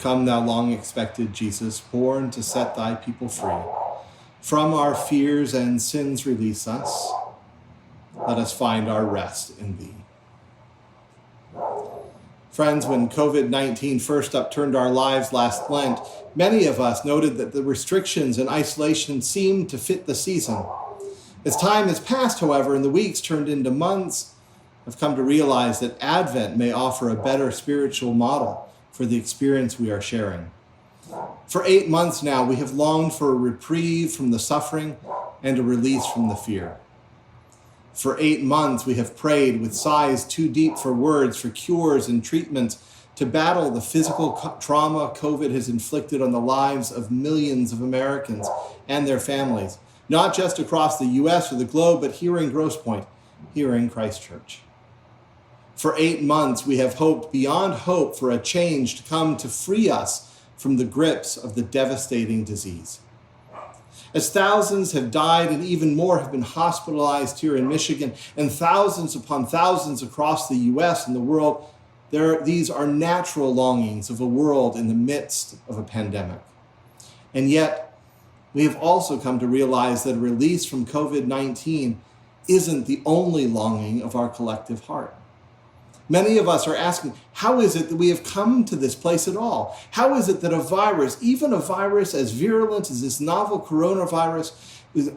Come, thou long-expected Jesus, born to set thy people free. From our fears and sins release us. Let us find our rest in thee. Friends, when COVID-19 first upturned our lives last Lent, many of us noted that the restrictions and isolation seemed to fit the season. As time has passed, however, and the weeks turned into months, I've come to realize that Advent may offer a better spiritual model for the experience we are sharing. For 8 months now, we have longed for a reprieve from the suffering and a release from the fear. For 8 months, we have prayed with sighs too deep for words for cures and treatments to battle the physical trauma COVID has inflicted on the lives of millions of Americans and their families, not just across the U.S. or the globe, but here in Grosse Pointe, here in Christchurch. For 8 months, we have hoped beyond hope for a change to come to free us from the grips of the devastating disease. As thousands have died and even more have been hospitalized here in Michigan, and thousands upon thousands across the U.S. and the world, these are natural longings of a world in the midst of a pandemic. And yet, we have also come to realize that a release from COVID-19 isn't the only longing of our collective heart. Many of us are asking, how is it that we have come to this place at all? How is it that a virus, even a virus as virulent as this novel coronavirus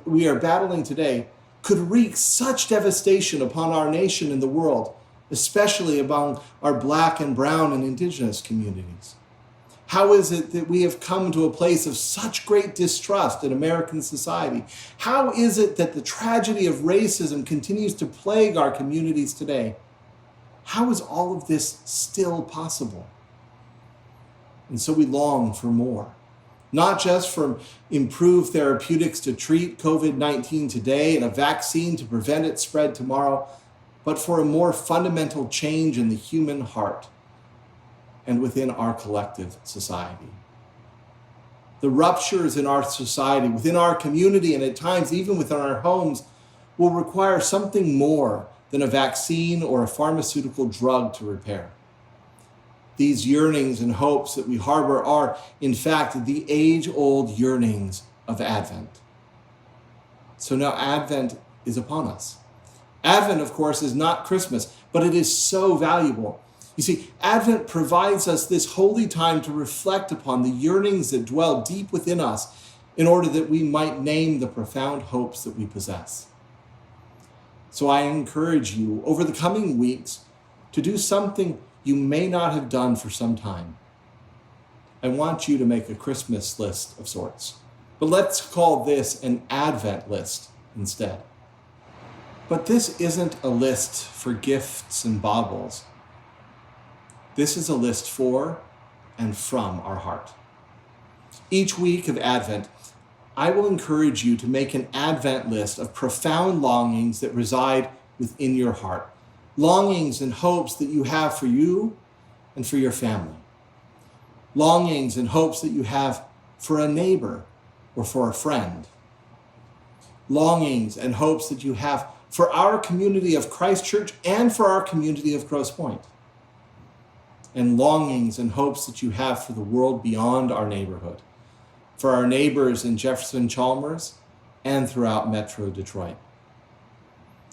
we are battling today, could wreak such devastation upon our nation and the world, especially among our Black and brown and indigenous communities? How is it that we have come to a place of such great distrust in American society? How is it that the tragedy of racism continues to plague our communities today? How is all of this still possible? And so we long for more, not just for improved therapeutics to treat COVID-19 today and a vaccine to prevent its spread tomorrow, but for a more fundamental change in the human heart and within our collective society. The ruptures in our society, within our community, and at times even within our homes, will require something more than a vaccine or a pharmaceutical drug to repair. These yearnings and hopes that we harbor are, in fact, the age-old yearnings of Advent. So now Advent is upon us. Advent, of course, is not Christmas, but it is so valuable. You see, Advent provides us this holy time to reflect upon the yearnings that dwell deep within us in order that we might name the profound hopes that we possess. So I encourage you over the coming weeks to do something you may not have done for some time. I want you to make a Christmas list of sorts, but let's call this an Advent list instead. But this isn't a list for gifts and baubles. This is a list for and from our heart. Each week of Advent, I will encourage you to make an Advent list of profound longings that reside within your heart. Longings and hopes that you have for you and for your family. Longings and hopes that you have for a neighbor or for a friend. Longings and hopes that you have for our community of Christchurch and for our community of Grosse Pointe. And longings and hopes that you have for the world beyond our neighborhood, for our neighbors in Jefferson Chalmers and throughout Metro Detroit.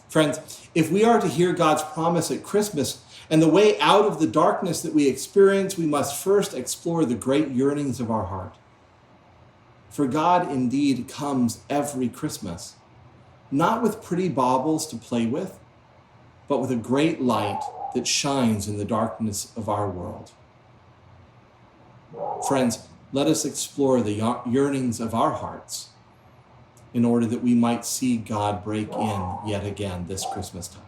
Friends, if we are to hear God's promise at Christmas and the way out of the darkness that we experience, we must first explore the great yearnings of our heart. For God indeed comes every Christmas, not with pretty baubles to play with, but with a great light that shines in the darkness of our world. Friends, let us explore the yearnings of our hearts in order that we might see God break in yet again this Christmas time.